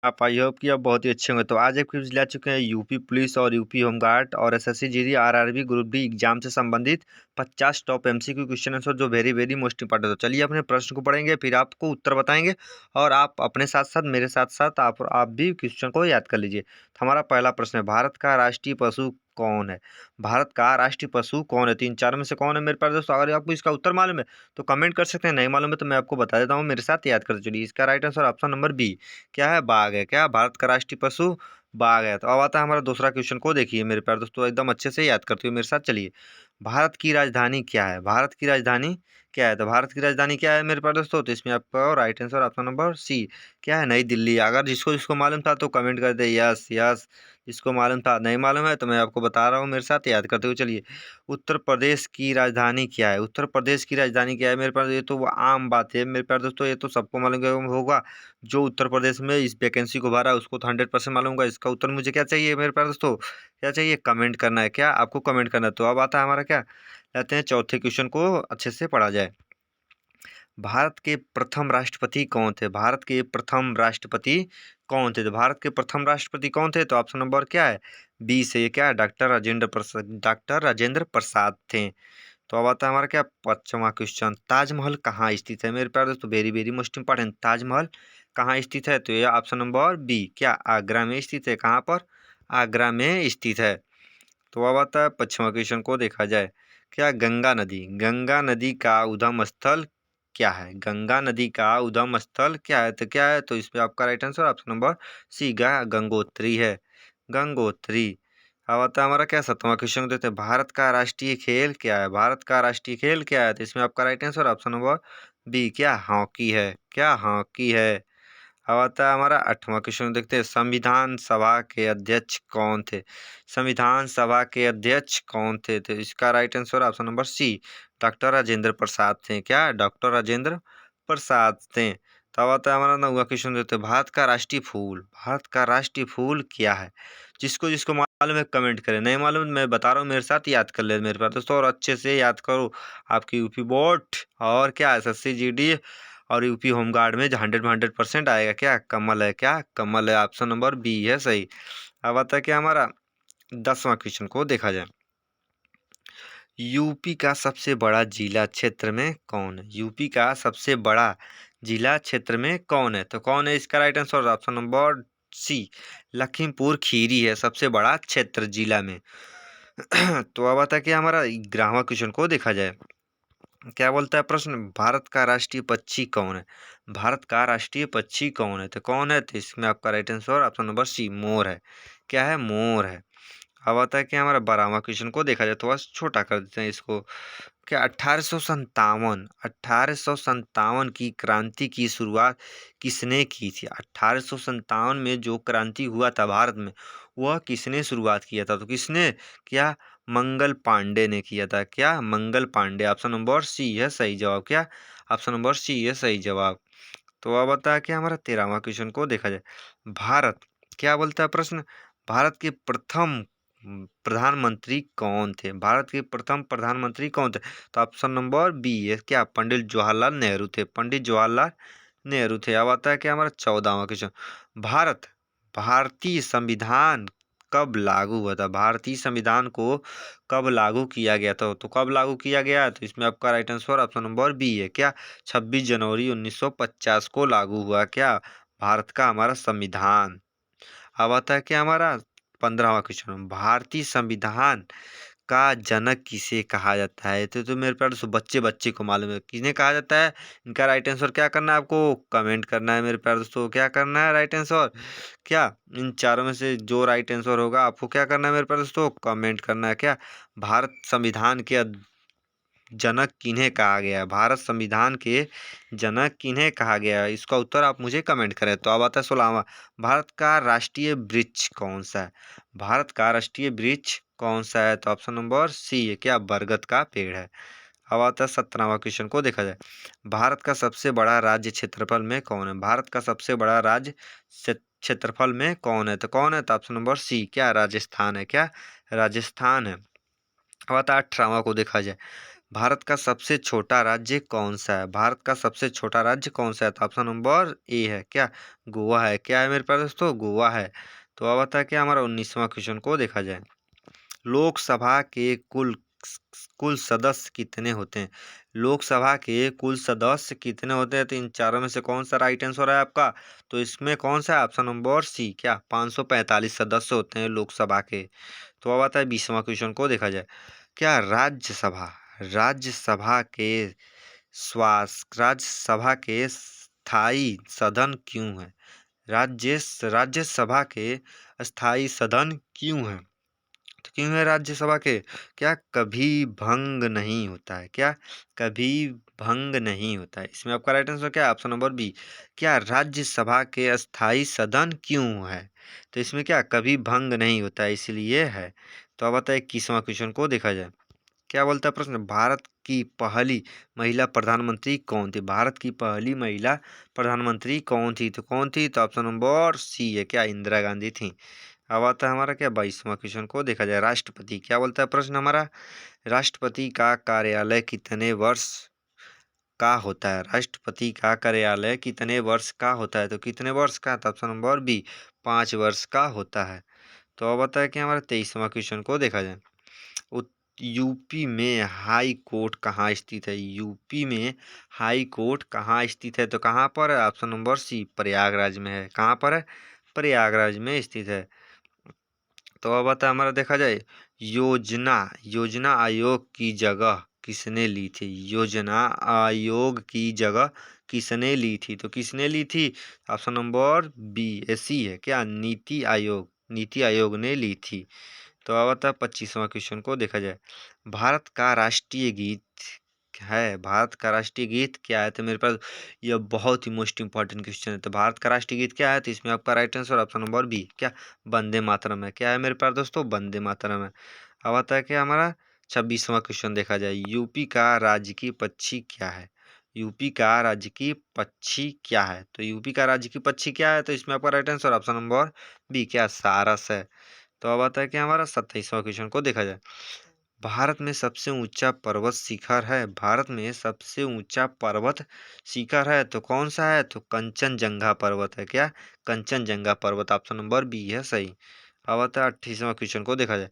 आप I hope कि आप बहुत ही अच्छे होंगे। तो आज एक क्विज ला चुके हैं यूपी पुलिस और यूपी होमगार्ड और SSC GD RRB group D exam से संबंधित 50 टॉप एमसीक्यू क्वेश्चन आंसर जो वेरी वेरी मोस्ट इंपॉर्टेंट। तो चलिए अपने प्रश्न को पढ़ेंगे, फिर आपको उत्तर बताएंगे और आप अपने साथ साथ मेरे साथ साथ आप भी क्वेश्चन को याद कर लीजिए। तो हमारा पहला प्रश्न है, भारत का राष्ट्रीय पशु कौन है? भारत का राष्ट्रीय पशु कौन है? तीन चार में से कौन है मेरे पास दोस्तों? अगर आपको इसका उत्तर मालूम है तो कमेंट कर सकते हैं, नहीं मालूम है तो मैं आपको बता देता हूँ, मेरे साथ याद करते चलिए। इसका right answer option number B क्या है? बाघ है। क्या भारत का राष्ट्रीय पशु बाघ है? तो अब आता है हमारा दूसरा क्वेश्चन को देखिए मेरे प्यारे दोस्तों, एकदम अच्छे से याद करते हुए मेरे साथ चलिए। भारत की राजधानी क्या है? भारत की राजधानी क्या है? तो भारत की राजधानी क्या है मेरे प्यारे दोस्तों? तो इसमें आपका right answer option number C क्या है? नई दिल्ली। अगर जिसको जिसको मालूम था तो कमेंट कर दे यस यस। जिसको मालूम था, नहीं मालूम है तो मैं आपको बता रहा हूँ, मेरे साथ याद करते हुए चलिए। उत्तर प्रदेश की राजधानी क्या है? उत्तर प्रदेश की राजधानी क्या है मेरे पास? ये तो आम बात है मेरे प्यारे दोस्तों, ये तो सबको मालूम होगा। जो उत्तर प्रदेश में इस वैकेंसी को भरा है उसको तो 100% मालूम होगा। इसका उत्तर मुझे क्या चाहिए मेरे प्यारे दोस्तों? क्या चाहिए? कमेंट करना है। क्या आपको कमेंट करना है? तो अब आता है हमारा क्या कहते हैं, चौथे क्वेश्चन को अच्छे से पढ़ा जाए। भारत के प्रथम राष्ट्रपति कौन थे? भारत के प्रथम राष्ट्रपति कौन थे? तो भारत के प्रथम राष्ट्रपति कौन थे? तो ऑप्शन नंबर क्या है? बी से ये क्या है? डॉक्टर राजेंद्र प्रसाद थे। तो अब आता है हमारा क्या पांचवा क्वेश्चन, ताजमहल कहाँ स्थित है मेरे प्यारे दोस्तों? Very very most important, Taj Mahal कहाँ स्थित है? तो ये ऑप्शन नंबर बी क्या आगरा में स्थित है। कहाँ पर? आगरा में स्थित है। तो अब आता है पश्चिमा क्वेश्चन को देखा जाए। क्या गंगा नदी का उद्गम स्थल क्या है? गंगा नदी का उद्गम स्थल क्या है? तो क्या है? तो इसमें आपका right answer option number C Gangotri है। गंगोत्री। अब आता है हमारा क्या सातवां क्वेश्चन देते हैं, भारत का राष्ट्रीय खेल क्या है? भारत का राष्ट्रीय खेल क्या है? तो इसमें आपका right answer option number B क्या हॉकी है। क्या हॉकी है। अब आता है हमारा आठवां क्वेश्चन देखते हैं, संविधान सभा के अध्यक्ष कौन थे? संविधान सभा के अध्यक्ष कौन थे? तो इसका right answer option number C doctor Rajendra Prasad थे। क्या डॉक्टर राजेंद्र प्रसाद थे। तो अब आता है हमारा नौवां क्वेश्चन देते हैं, भारत का राष्ट्रीय फूल, भारत का राष्ट्रीय फूल क्या है? जिसको जिसको मालूम है कमेंट करें, नहीं मालूम मैं बता रहा हूँ, मेरे साथ याद कर ले मेरे पास दोस्तों, और अच्छे से याद करो। आपकी यूपी बोर्ड और क्या एसएससी जीडी और यूपी होमगार्ड में 100% आएगा। क्या कमल है। क्या कमल है। ऑप्शन नंबर बी है सही। अब आता है क्या हमारा 10वां क्वेश्चन को देखा जाए। यूपी का सबसे बड़ा जिला क्षेत्र में कौन है? यूपी का सबसे बड़ा जिला क्षेत्र में कौन है? तो कौन है इसका right answer? Option number C Lakhimpur Kheri है सबसे बड़ा क्षेत्र जिला में। तो अब आता है कि हमारा 11वां क्वेश्चन को देखा जाए। क्या बोलता है प्रश्न, भारत का राष्ट्रीय पक्षी कौन है? भारत का राष्ट्रीय पक्षी कौन है? तो कौन है? तो इसमें आपका right answer option number C मोर है। क्या है? मोर है। अब आता है कि हमारा 12वां क्वेश्चन को देखा जाए, थोड़ा सा छोटा कर देते हैं इसको। क्या 1857 की क्रांति की शुरुआत किसने की थी? 1857 में जो क्रांति हुआ था भारत में, वह किसने शुरुआत किया था? तो किसने? क्या मंगल पांडे ने किया था। क्या मंगल पांडे। ऑप्शन नंबर सी है सही जवाब। क्या ऑप्शन नंबर सी है सही जवाब। तो अब बता कि हमारा 13वां क्वेश्चन को देखा जाए। भारत क्या बोलता है प्रश्न, भारत के प्रथम प्रधानमंत्री कौन थे? भारत के प्रथम प्रधानमंत्री कौन थे? तो ऑप्शन नंबर बी है क्या पंडित जवाहरलाल नेहरू थे। पंडित जवाहरलाल नेहरू थे। अब आता है कि हमारा 14वां क्वेश्चन, भारत भारतीय संविधान कब लागू हुआ था? भारतीय संविधान को कब लागू किया गया था? तो कब लागू किया गया? तो इसमें आपका right answer option number B है क्या 26 जनवरी 1950 को लागू हुआ। क्या भारत का हमारा संविधान। अब आता है कि हमारा 15वां क्वेश्चन, भारतीय संविधान का जनक किसे कहा जाता है? तो मेरे पास बच्चे बच्चे को मालूम है किन्हें कहा जाता है। इनका राइट आंसर क्या करना है आपको? कमेंट करना है मेरे प्यारे दोस्तों। क्या करना है राइट आंसर? क्या इन चारों में से जो राइट आंसर होगा आपको क्या करना है मेरे प्यारे दोस्तों? कमेंट करना है। क्या भारत संविधान के जनक किन्हें कहा गया है? भारत संविधान के जनक किन्हें कहा गया है? इसका उत्तर आप मुझे कमेंट करें। तो अब आता है 16वां, भारत का राष्ट्रीय वृक्ष कौन सा है? भारत का राष्ट्रीय वृक्ष कौन सा है? तो ऑप्शन नंबर सी है क्या बरगद का पेड़ है। अब आता है 17वां क्वेश्चन को देखा जाए। भारत का सबसे बड़ा राज्य क्षेत्रफल में कौन है? भारत का सबसे बड़ा राज्य क्षेत्रफल में कौन है? तो कौन है? तो ऑप्शन नंबर सी क्या राजस्थान है। क्या राजस्थान है। अब आता है 18वां को देखा जाए। भारत का सबसे छोटा राज्य कौन सा है? भारत का सबसे छोटा राज्य कौन सा है? तो ऑप्शन नंबर ए है क्या? गोवा है। क्या है मेरे पास दोस्तों? गोवा है। तो अब आता है क्या हमारा 19वां क्वेश्चन को देखा जाए। लोकसभा के कुल कुल सदस्य कितने होते हैं? लोकसभा के कुल सदस्य कितने होते हैं? तो इन चारों में से कौन सा राइट आंसर है आपका? तो इसमें कौन सा है? ऑप्शन नंबर सी क्या? 545 सदस्य होते हैं लोकसभा के। तो अब आता है 20वां क्वेश्चन को देखा जाए। क्या राज्यसभा के राज्यसभा के स्थायी सदन क्यों है? राज्यसभा के स्थायी सदन क्यों है? तो क्यों है राज्यसभा के? क्या कभी भंग नहीं होता है? क्या कभी भंग नहीं होता है? इसमें आपका राइट आंसर क्या है? Option number B. क्या राज्यसभा के अस्थायी सदन क्यों है? तो इसमें क्या कभी भंग नहीं होता है, इसलिए है। तो अब आता है 21वां क्वेश्चन को देखा जाए। क्या बोलता है प्रश्न? भारत की पहली महिला प्रधानमंत्री कौन थी? भारत की पहली महिला प्रधानमंत्री कौन थी? तो कौन थी? तो ऑप्शन नंबर सी है क्या? इंदिरा गांधी थी। अब आता है हमारा क्या 22वां क्वेश्चन को देखा जाए। राष्ट्रपति क्या बोलता है प्रश्न हमारा? राष्ट्रपति का कार्यालय कितने वर्ष का होता है? राष्ट्रपति का कार्यालय कितने वर्ष का होता है? तो कितने वर्ष का? तो ऑप्शन नंबर बी 5 वर्ष का होता है। तो अब आता है कि हमारा 23वां क्वेश्चन को देखा जाए। यूपी में हाई कोर्ट कहाँ स्थित है? यूपी में हाई कोर्ट कहाँ स्थित है? तो कहाँ पर है? ऑप्शन नंबर सी प्रयागराज में है। कहाँ पर है? प्रयागराज में स्थित है। तो अब आता हमारा देखा जाए। योजना योजना आयोग की जगह किसने ली थी? योजना आयोग की जगह किसने ली थी? तो किसने ली थी? ऑप्शन नंबर बी सी है क्या? नीति आयोग ने ली थी। तो अब आता है 25वां क्वेश्चन को देखा जाए। भारत का राष्ट्रीय गीत भारत का राष्ट्रीय गीत क्या है? तो मेरे पास यह बहुत ही मोस्ट इंपॉर्टेंट क्वेश्चन है। तो भारत का राष्ट्रीय गीत क्या है? तो इसमें आपका right answer option number B क्या? वंदे मातरम है। क्या है मेरे पास दोस्तों? वंदे मातरम है। अब आता है कि हमारा 26वां क्वेश्चन देखा जाए। यूपी का राजकीय पक्षी क्या है? यूपी का राजकीय पक्षी क्या है? तो यूपी का राजकीय पक्षी क्या है? तो इसमें आपका right answer option number B क्या? सारस है। तो अब आता है कि हमारा 27वां क्वेश्चन को देखा जाए। भारत में सबसे ऊंचा पर्वत शिखर है? भारत में सबसे ऊंचा पर्वत शिखर है तो कौन सा है? तो कंचनजंगा पर्वत है। क्या? कंचनजंगा पर्वत। ऑप्शन नंबर बी है सही। अब आता है 28वां क्वेश्चन को देखा जाए।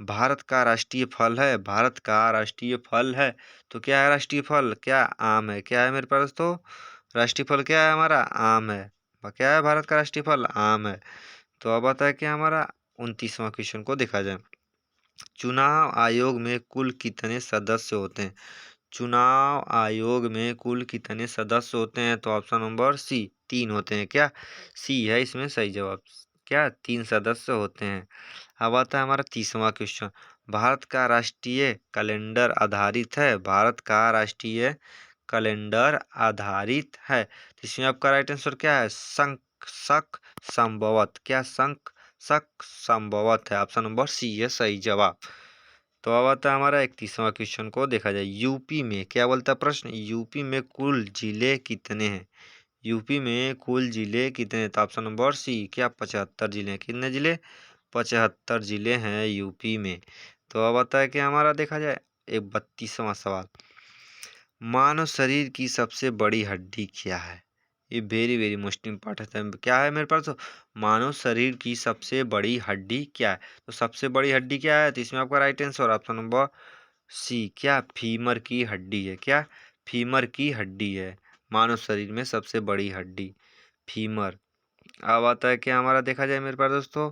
भारत का राष्ट्रीय फल है? भारत का राष्ट्रीय फल है तो क्या है राष्ट्रीय फल? क्या? आम है। क्या है मेरे पास? तो राष्ट्रीय फल क्या है हमारा? आम है। क्या है भारत का राष्ट्रीय फल? आम है। तो अब आता है कि हमारा 29वां क्वेश्चन को देखा जाए। चुनाव आयोग में कुल कितने सदस्य होते हैं? चुनाव आयोग में कुल कितने सदस्य होते हैं? तो ऑप्शन नंबर सी 3 होते हैं। क्या? सी है इसमें सही जवाब। क्या? 3 सदस्य होते हैं। अब आता है हमारा 30वां क्वेश्चन। भारत का राष्ट्रीय कैलेंडर आधारित है? भारत का राष्ट्रीय कैलेंडर आधारित है तो इसमें आपका राइट आंसर क्या है? शक संभवत। क्या? शक संभवत है। ऑप्शन नंबर सी है सही जवाब। तो अब आता है हमारा 31वां क्वेश्चन को देखा जाए। यूपी में क्या बोलता है प्रश्न? यूपी में कुल जिले कितने हैं? यूपी में कुल जिले कितने? तो ऑप्शन नंबर सी क्या? 75 जिले। कितने जिले? 75 जिले हैं यूपी में। तो अब आता है कि हमारा देखा जाए एक 32वां सवाल। मानव शरीर की सबसे बड़ी हड्डी क्या है? ये वेरी वेरी मोस्ट इम्पोर्टेंट है। क्या है मेरे पास? तो मानव शरीर की सबसे बड़ी हड्डी क्या है? तो सबसे बड़ी हड्डी क्या है? तो इसमें आपका right answer option number C क्या? फीमर की हड्डी है। क्या? फीमर की हड्डी है। मानव शरीर में सबसे बड़ी हड्डी फीमर। अब आता है कि हमारा देखा जाए मेरे पास दोस्तों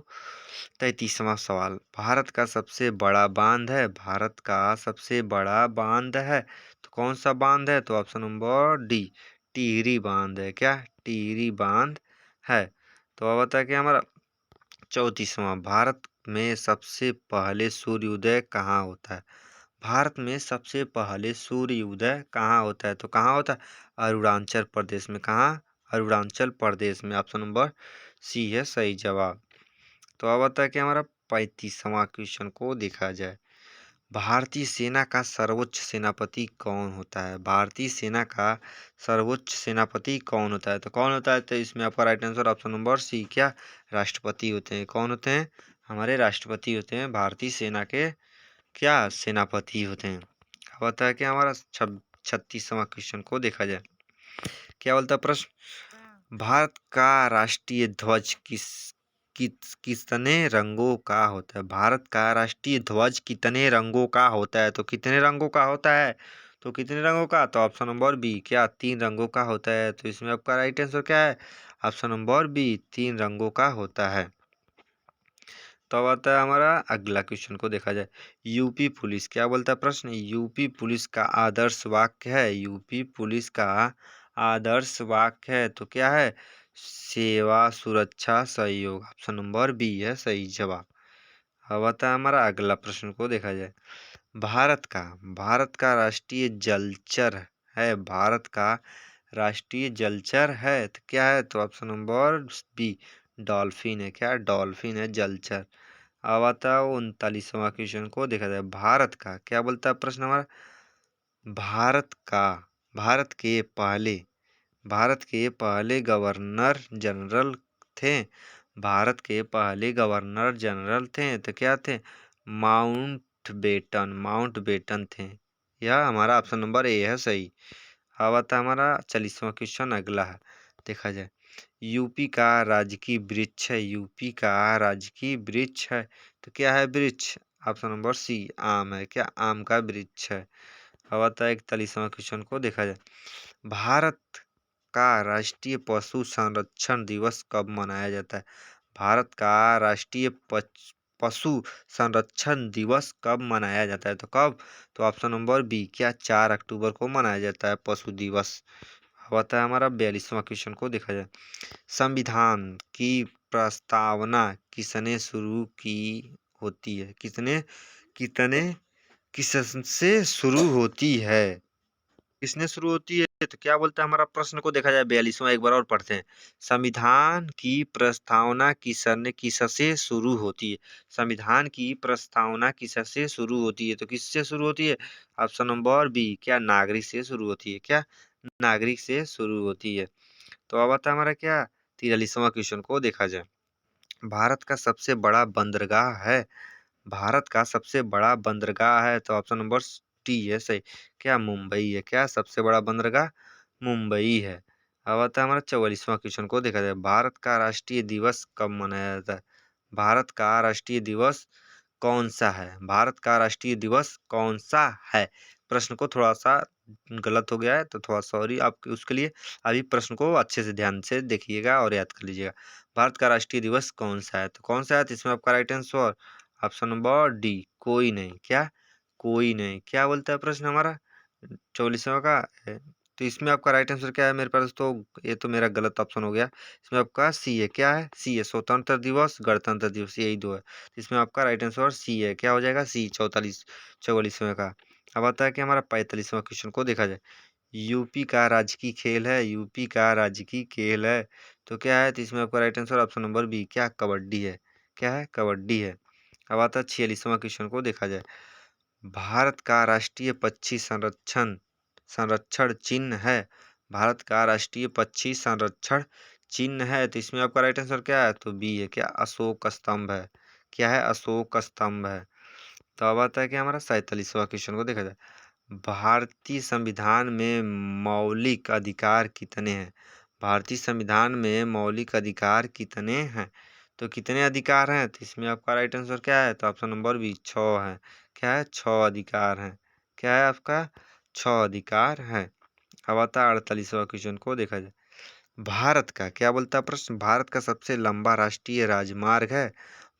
33वां सवाल। भारत का सबसे बड़ा बांध है? भारत का सबसे बड़ा बांध है तो कौन सा बांध है? तो ऑप्शन नंबर डी टिहरी बांध है। क्या? टिहरी बांध है। तो अब आता है कि हमारा 34वां। भारत में सबसे पहले सूर्योदय कहाँ होता है? भारत में सबसे पहले सूर्योदय कहाँ होता है? तो कहाँ होता है? अरुणाचल प्रदेश में। कहाँ? अरुणाचल प्रदेश में। ऑप्शन नंबर सी है सही जवाब। तो अब आता है कि हमारा 35वां क्वेश्चन को देखा जाए। भारतीय सेना का सर्वोच्च सेनापति कौन होता है? भारतीय सेना का सर्वोच्च सेनापति कौन होता है? तो कौन होता है? तो इसमें आपका right answer option number C क्या? राष्ट्रपति होते हैं। कौन होते हैं? हमारे राष्ट्रपति होते हैं भारतीय सेना के। क्या? सेनापति होते हैं। होता है कि हमारा 36वां क्वेश्चन को देखा जाए। क्या बोलता है प्रश्न, भारत का राष्ट्रीय ध्वज कितने रंगों का होता है? भारत का राष्ट्रीय ध्वज कितने रंगों का होता है? तो कितने रंगों का होता है? तो कितने रंगों का? तो ऑप्शन नंबर बी, क्या 3 रंगों का होता है? तो इसमें आपका राइट आंसर क्या है? ऑप्शन नंबर बी, 3 रंगों का होता है। तो अब आता है हमारा अगला क्वेश्चन को देखा जाए। यूपी पुलिस, क्या बोलता है प्रश्न, यूपी पुलिस का आदर्श वाक्य है। यूपी पुलिस का आदर्श वाक्य है तो क्या है? सेवा सुरक्षा सहयोग, ऑप्शन नंबर बी है सही जवाब। अब आता है हमारा अगला प्रश्न को देखा जाए। भारत का राष्ट्रीय जलचर है। भारत का राष्ट्रीय जलचर है तो क्या है? तो ऑप्शन नंबर बी, डॉल्फिन है। क्या? डॉल्फिन है जलचर। अब आता है 39वां क्वेश्चन को देखा जाए। क्या बोलता है प्रश्न हमारा, भारत का भारत के पहले गवर्नर जनरल थे। भारत के पहले गवर्नर जनरल थे तो क्या थे? माउंट बेटन थे। यह हमारा ऑप्शन नंबर ए है सही। अब आता है हमारा 40वां क्वेश्चन अगला है, देखा जाए। यूपी का राजकीय वृक्ष है। यूपी का राजकीय वृक्ष है तो क्या है वृक्ष? ऑप्शन नंबर सी, आम है। क्या? आम का वृक्ष है। अब आता है 41वां क्वेश्चन को देखा जाए। भारत का राष्ट्रीय पशु संरक्षण दिवस कब मनाया जाता है? भारत का राष्ट्रीय पशु संरक्षण दिवस कब मनाया जाता है? तो कब? तो ऑप्शन नंबर बी, क्या 4 अक्टूबर को मनाया जाता है पशु दिवस। अब आता है हमारा 42वां क्वेश्चन को देखा जाए। संविधान की प्रस्तावना किसने शुरू की होती है? कितने किससे शुरू होती है? किसने शुरू होती है तो क्या बोलता है हमारा प्रश्न को देखा जाए। 42वां एक बार और पढ़ते हैं। संविधान की प्रस्तावना किससे शुरू होती है? संविधान की प्रस्तावना किससे शुरू होती है? तो किससे शुरू होती है? ऑप्शन नंबर बी, क्या नागरिक से शुरू होती है। क्या? नागरिक से शुरू होती है। तो अब आता है हमारा क्या 43वां क्वेश्चन को देखा जाए। भारत का सबसे बड़ा बंदरगाह है। भारत का सबसे बड़ा बंदरगाह है तो ऑप्शन नंबर टी है सही। क्या? मुंबई है। क्या? सबसे बड़ा बंदरगाह मुंबई है। अब आता है हमारा 44वां क्वेश्चन को देखा जाए। भारत का राष्ट्रीय दिवस कब मनाया जाता है? भारत का राष्ट्रीय दिवस कौन सा है? भारत का राष्ट्रीय दिवस कौन सा है? प्रश्न को थोड़ा सा गलत हो गया है तो थोड़ा सॉरी आपके उसके लिए। अभी प्रश्न को अच्छे से ध्यान से देखिएगा और याद कर लीजिएगा। भारत का राष्ट्रीय दिवस कौन सा है? तो कौन सा है? तो इसमें आपका right answer option number D, कोई नहीं। क्या? कोई नहीं। क्या बोलता है प्रश्न हमारा 44वां का है। तो इसमें आपका राइट आंसर क्या है मेरे पास? तो ये तो मेरा गलत ऑप्शन हो गया। इसमें आपका सी है। क्या है? सी है, स्वतंत्र दिवस गणतंत्र दिवस, यही दो है। इसमें आपका राइट आंसर सी है। क्या हो जाएगा? सी, 44वें का। अब आता है कि हमारा 45वां क्वेश्चन को देखा जाए। यूपी का राजकीय खेल है। यूपी का राजकीय खेल है तो क्या है? तो इसमें आपका right answer option number B, क्या कबड्डी है। क्या है? कबड्डी है। अब आता है 46वां क्वेश्चन को देखा जाए। भारत का राष्ट्रीय पक्षी संरक्षण संरक्षण चिन्ह है। भारत का राष्ट्रीय पक्षी संरक्षण चिन्ह है तो इसमें आपका राइट आंसर क्या है? तो बी है। क्या? अशोक स्तंभ है। क्या है? अशोक स्तंभ है। तो अब आता है कि हमारा 47वां क्वेश्चन को देखा जाए। भारतीय संविधान में मौलिक अधिकार कितने हैं? भारतीय संविधान में मौलिक अधिकार कितने हैं? तो कितने अधिकार हैं? तो इसमें आपका राइट आंसर क्या है? तो ऑप्शन नंबर बी, 6 है। क्या है? 6 अधिकार हैं। क्या है आपका? 6 अधिकार हैं। अब आता है 48वां क्वेश्चन को देखा जाए। भारत का, क्या बोलता है प्रश्न, भारत का सबसे लंबा राष्ट्रीय राजमार्ग है।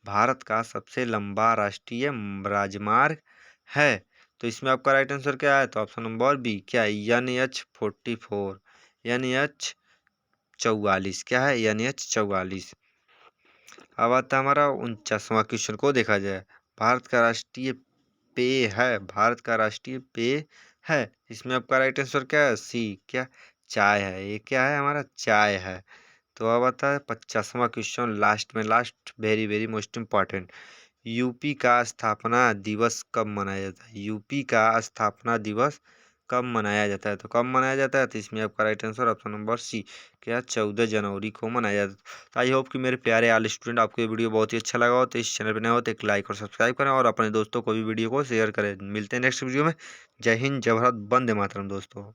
भारत का सबसे लंबा राष्ट्रीय राजमार्ग है तो इसमें आपका राइट आंसर क्या है? तो ऑप्शन नंबर बी, क्या NH 44, NH 44। क्या है? NH 44। अब आता है हमारा 49वां क्वेश्चन को देखा जाए। भारत का राष्ट्रीय पेय है। भारत का राष्ट्रीय पेय है इसमें आपका राइट आंसर क्या है? सी, क्या? चाय है। ये क्या है? हमारा चाय है। तो अब आता है 50वां क्वेश्चन, लास्ट में last, very very most important. UP का स्थापना दिवस कब मनाया जाता है? यूपी का स्थापना दिवस कब मनाया जाता है? तो कब मनाया जाता है? तो इसमें आपका right answer option number C, क्या 14 जनवरी को मनाया जाता है। तो आई होप कि मेरे प्यारे आल स्टूडेंट आपको ये वीडियो बहुत ही अच्छा लगा हो, तो इस चैनल पर नए हो तो एक लाइक और सब्सक्राइब करें और अपने दोस्तों को भी वीडियो को शेयर करें। मिलते हैं नेक्स्ट वीडियो में। जय हिंद, जय भारत, वंदे मातरम दोस्तों।